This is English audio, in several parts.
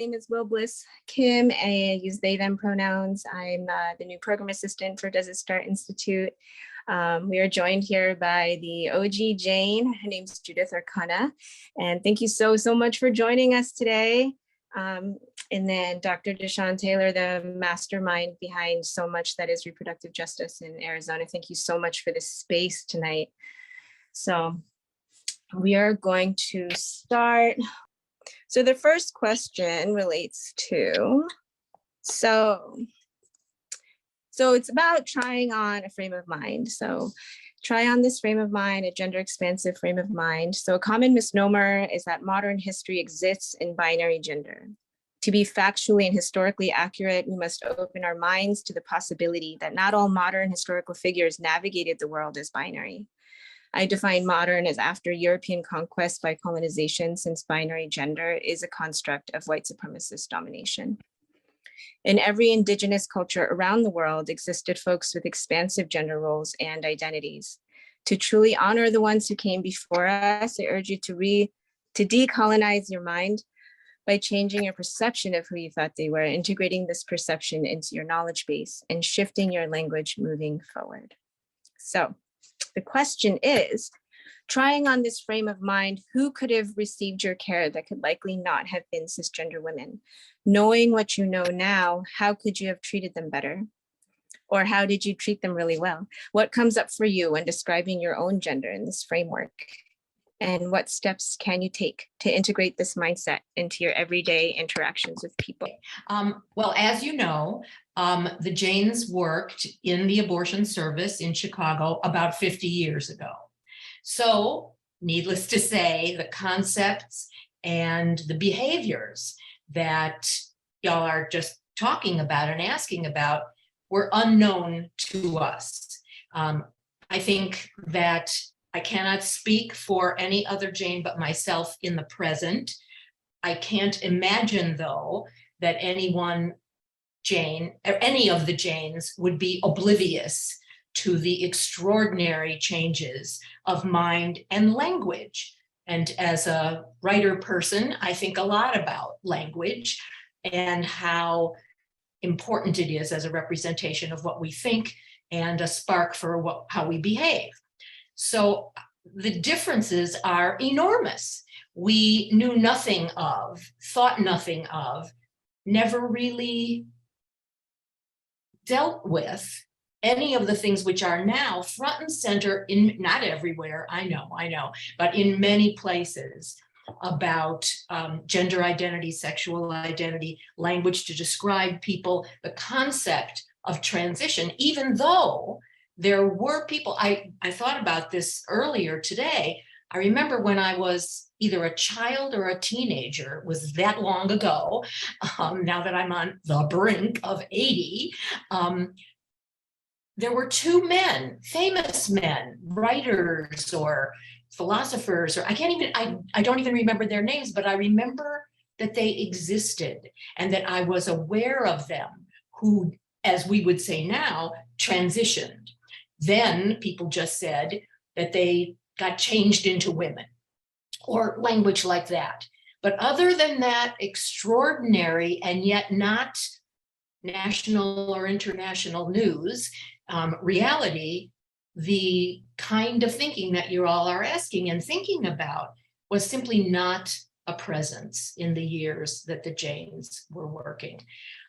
name is Willbliss Kim. I use they, them pronouns. I'm the new program assistant for Does It Start Institute. We are joined here by the OG Jane. Her name's Judith Arcana. And thank you so much for joining us today. And then Dr. DeShawn Taylor, the mastermind behind so much that is reproductive justice in Arizona. Thank you so much for this space tonight. So we are going to start. So the first question relates to, so it's about trying on a frame of mind. So try on this frame of mind, a gender expansive frame of mind. So a common misnomer is that modern history exists in binary gender. To be factually and historically accurate, we must open our minds to the possibility that not all modern historical figures navigated the world as binary. I define modern as after European conquest by colonization, since binary gender is a construct of white supremacist domination. In every indigenous culture around the world existed folks with expansive gender roles and identities. To truly honor the ones who came before us, I urge you to decolonize your mind by changing your perception of who you thought they were, integrating this perception into your knowledge base and shifting your language moving forward. So the question is, trying on this frame of mind, who could have received your care that could likely not have been cisgender women? Knowing what you know now, how could you have treated them better? Or how did you treat them really well? What comes up for you when describing your own gender in this framework? And what steps can you take to integrate this mindset into your everyday interactions with people? Well, as you know, the Janes worked in the abortion service in Chicago about 50 years ago. So, needless to say, the concepts and the behaviors that y'all are just talking about and asking about were unknown to us. I think that I cannot speak for any other Jane but myself in the present. I can't imagine, though, that anyone Jane, or any of the Janes, would be oblivious to the extraordinary changes of mind and language. And as a writer person, I think a lot about language and how important it is as a representation of what we think and a spark for how we behave. So the differences are enormous. We knew nothing of, thought nothing of, never really dealt with any of the things which are now front and center in, not everywhere, I know, but in many places about gender identity, sexual identity, language to describe people, the concept of transition, even though there were people, I thought about this earlier today. I remember when I was either a child or a teenager, it was that long ago, now that I'm on the brink of 80, there were two men, famous men, writers or philosophers, or I don't even remember their names, but I remember that they existed and that I was aware of them, who, as we would say now, transitioned. Then people just said that they got changed into women or language like that. But other than that extraordinary and yet not national or international news reality, the kind of thinking that you all are asking and thinking about was simply not a presence in the years that the Janes were working.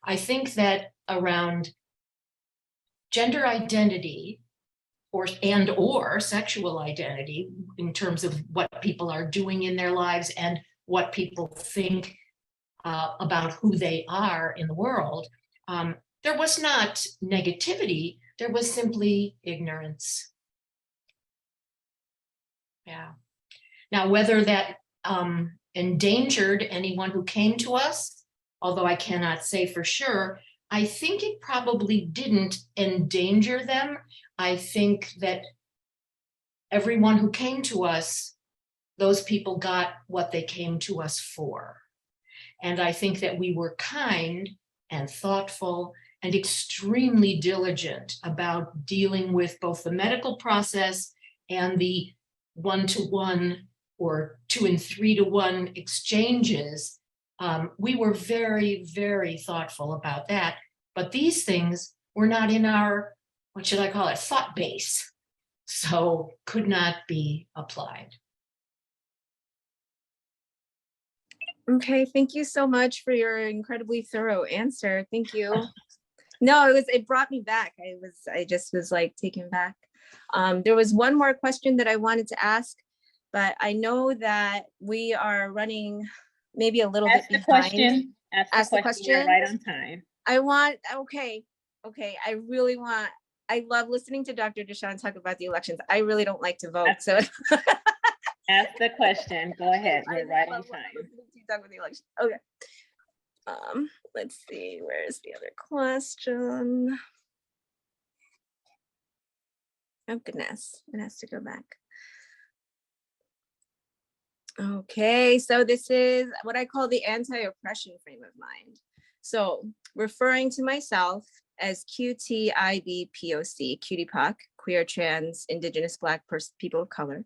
I think that around gender identity or sexual identity, in terms of what people are doing in their lives and what people think about who they are in the world, there was not negativity, there was simply ignorance. Yeah. Now, whether that endangered anyone who came to us, although I cannot say for sure, I think it probably didn't endanger them. I think that everyone who came to us, those people got what they came to us for. And I think that we were kind and thoughtful and extremely diligent about dealing with both the medical process and the 1-to-1 or 2 and 3-to-1 exchanges We were very, very thoughtful about that. But these things were not in our, what should I call it, thought base. So could not be applied. Okay, thank you so much for your incredibly thorough answer. Thank you. No, it brought me back. I just was like taken back. There was one more question that I wanted to ask, but I know that we are running maybe a little bit behind. Question. Ask the question. You're right on time. Okay. I love listening to Dr. DeShawn talk about the elections. I really don't like to vote, so. Ask the question. Go ahead. We're right on time. Talk about the election. Okay. Let's see. Where's the other question? Oh goodness, it has to go back. Okay, so this is what I call the anti-oppression frame of mind. So referring to myself as QTIBPOC, cutie POC, queer, trans, indigenous, Black people of color,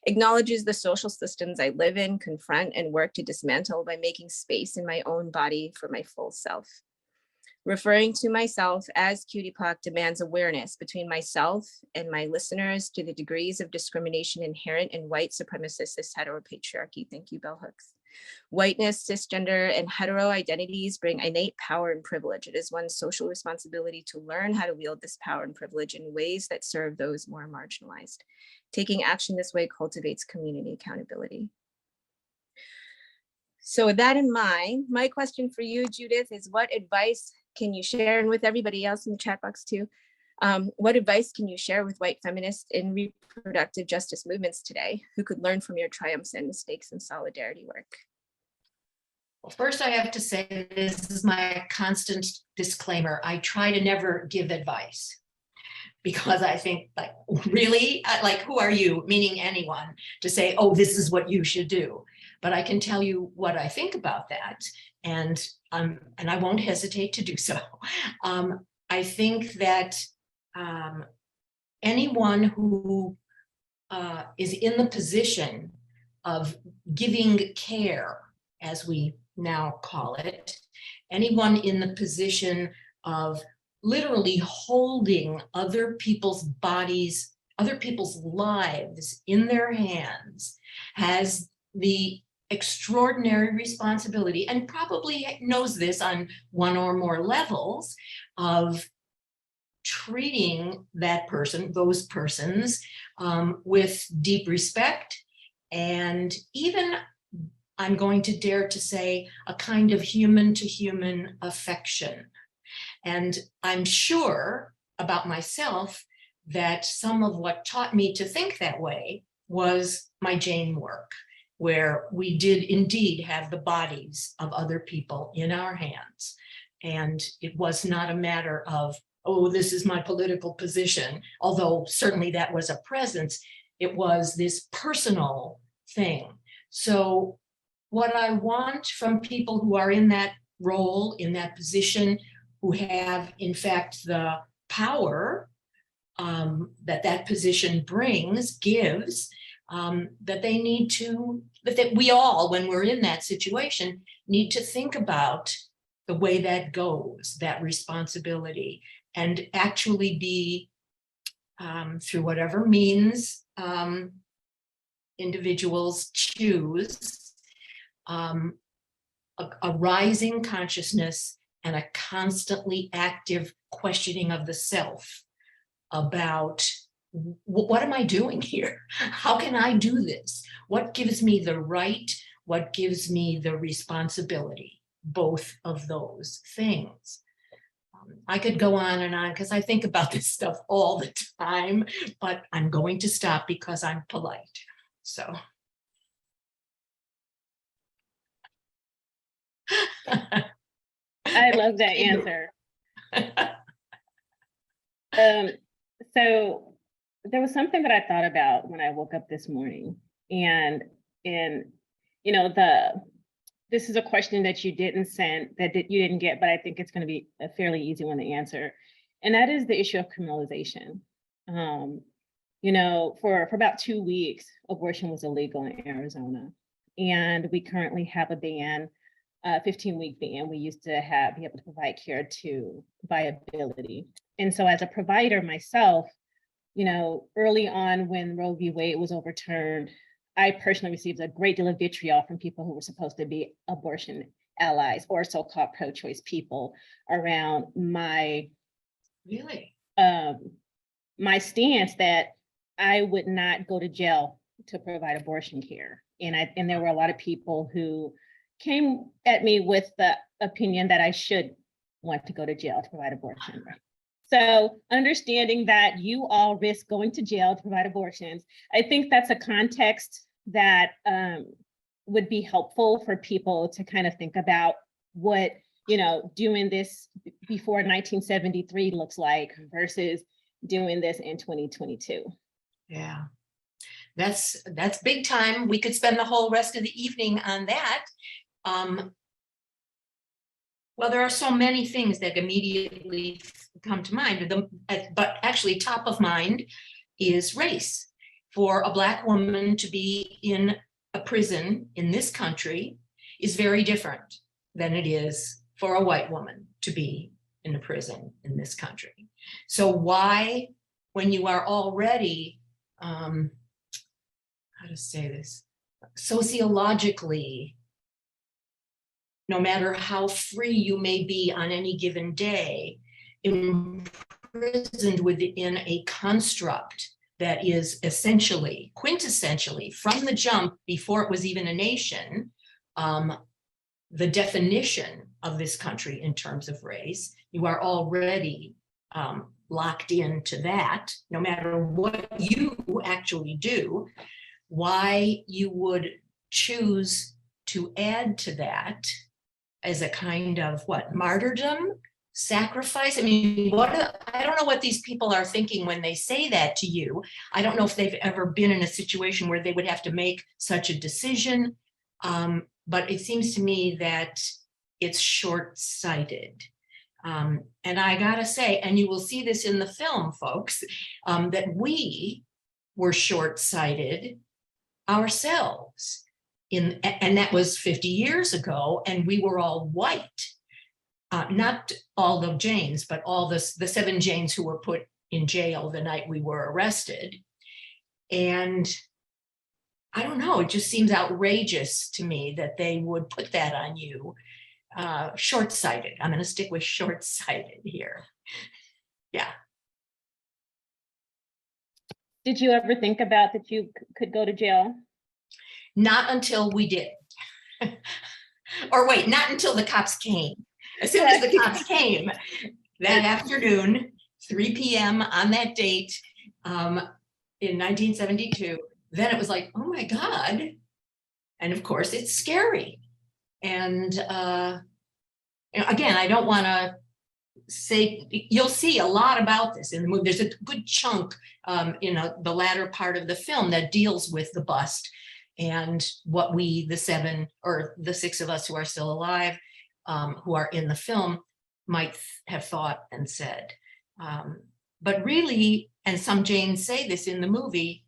acknowledges the social systems I live in, confront, and work to dismantle by making space in my own body for my full self. Referring to myself as cutie POC demands awareness between myself and my listeners to the degrees of discrimination inherent in white supremacist cis heteropatriarchy. Thank you, bell hooks. Whiteness, cisgender, and hetero identities bring innate power and privilege. It is one's social responsibility to learn how to wield this power and privilege in ways that serve those more marginalized. Taking action this way cultivates community accountability. So with that in mind, my question for you, Judith, is what advice can you share, and with everybody else in the chat box too, what advice can you share with white feminists in reproductive justice movements today who could learn from your triumphs and mistakes in solidarity work? Well, first I have to say, this is my constant disclaimer. I try to never give advice because I think, like, really, like, who are you, meaning anyone, to say, oh, this is what you should do. But I can tell you what I think about that, and I won't hesitate to do so. I think that anyone who is in the position of giving care, as we now call it, anyone in the position of literally holding other people's bodies, other people's lives in their hands, has the extraordinary responsibility, and probably knows this on one or more levels, of treating that person, those persons, with deep respect, and even, I'm going to dare to say, a kind of human to human affection. And I'm sure about myself that some of what taught me to think that way was my Jane work, where we did indeed have the bodies of other people in our hands. And it was not a matter of, oh, this is my political position, although certainly that was a presence. It was this personal thing. So what I want from people who are in that role, in that position, who have, in fact, the power that position brings, gives, that they need to, that we all, when we're in that situation, need to think about the way that goes, that responsibility, and actually be, through whatever means individuals choose, a rising consciousness and a constantly active questioning of the self about, what am I doing here? How can I do this? What gives me the right? What gives me the responsibility? Both of those things. I could go on because I think about this stuff all the time, but I'm going to stop because I'm polite. So. I love that answer. So there was something that I thought about when I woke up this morning, and you know, this is a question that you didn't send, that you didn't get, but I think it's going to be a fairly easy one to answer, and that is the issue of criminalization. You know, for about 2 weeks, abortion was illegal in Arizona, and we currently have a ban 15-week ban, we used to be able to provide care to viability. And so as a provider myself, you know, early on when Roe v. Wade was overturned, I personally received a great deal of vitriol from people who were supposed to be abortion allies or so-called pro-choice people around my my stance that I would not go to jail to provide abortion care. And there were a lot of people who came at me with the opinion that I should want to go to jail to provide abortion. So understanding that you all risk going to jail to provide abortions, I think that's a context that would be helpful for people to kind of think about what, you know, doing this before 1973 looks like versus doing this in 2022. Yeah, that's big time. We could spend the whole rest of the evening on that. Well, there are so many things that immediately come to mind, but actually top of mind is race. For a Black woman to be in a prison in this country is very different than it is for a white woman to be in a prison in this country. So why, when you are already, how to say this, sociologically, no matter how free you may be on any given day, imprisoned within a construct that is essentially, quintessentially, from the jump, before it was even a nation, the definition of this country in terms of race, you are already locked into that, no matter what you actually do. Why you would choose to add to that as a kind of what, martyrdom, sacrifice? I mean, I don't know what these people are thinking when they say that to you. I don't know if they've ever been in a situation where they would have to make such a decision. But it seems to me that it's short-sighted. And I gotta say, and you will see this in the film, folks, that we were short-sighted ourselves. And that was 50 years ago, and we were all white. Not all the Janes, but all the 7 Janes who were put in jail the night we were arrested. And I don't know, it just seems outrageous to me that they would put that on you. Short-sighted. I'm going to stick with short-sighted here. Yeah. Did you ever think about that you could go to jail? Not until we did. Or wait, not until the cops came. As soon as the cops came that afternoon, 3 p.m. on that date in 1972, then it was like, oh my God. And of course, it's scary. And again, I don't want to say, you'll see a lot about this in the movie. There's a good chunk in the latter part of the film that deals with the bust and what we, the 7 or the 6 of us who are still alive, who are in the film, might have thought and said. But really, and some Janes say this in the movie,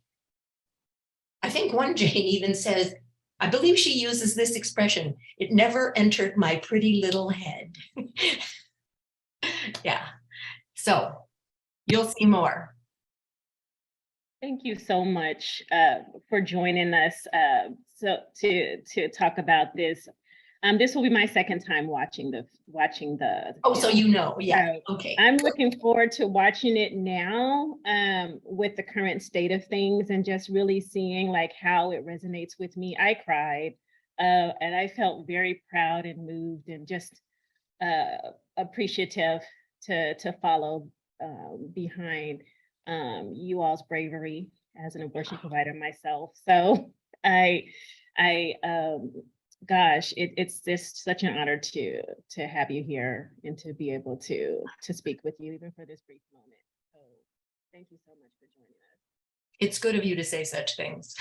I think one Jane even says, I believe she uses this expression, it never entered my pretty little head. Yeah, so you'll see more. Thank you so much for joining us to talk about this. This will be my second time watching the. Oh, so you know, yeah, okay. I'm looking forward to watching it now with the current state of things and just really seeing like how it resonates with me. I cried and I felt very proud and moved and just appreciative to follow behind you all's bravery as an abortion provider myself. So gosh, it's just such an honor to have you here and to be able to speak with you even for this brief moment. So thank you so much for joining us. It's good of you to say such things.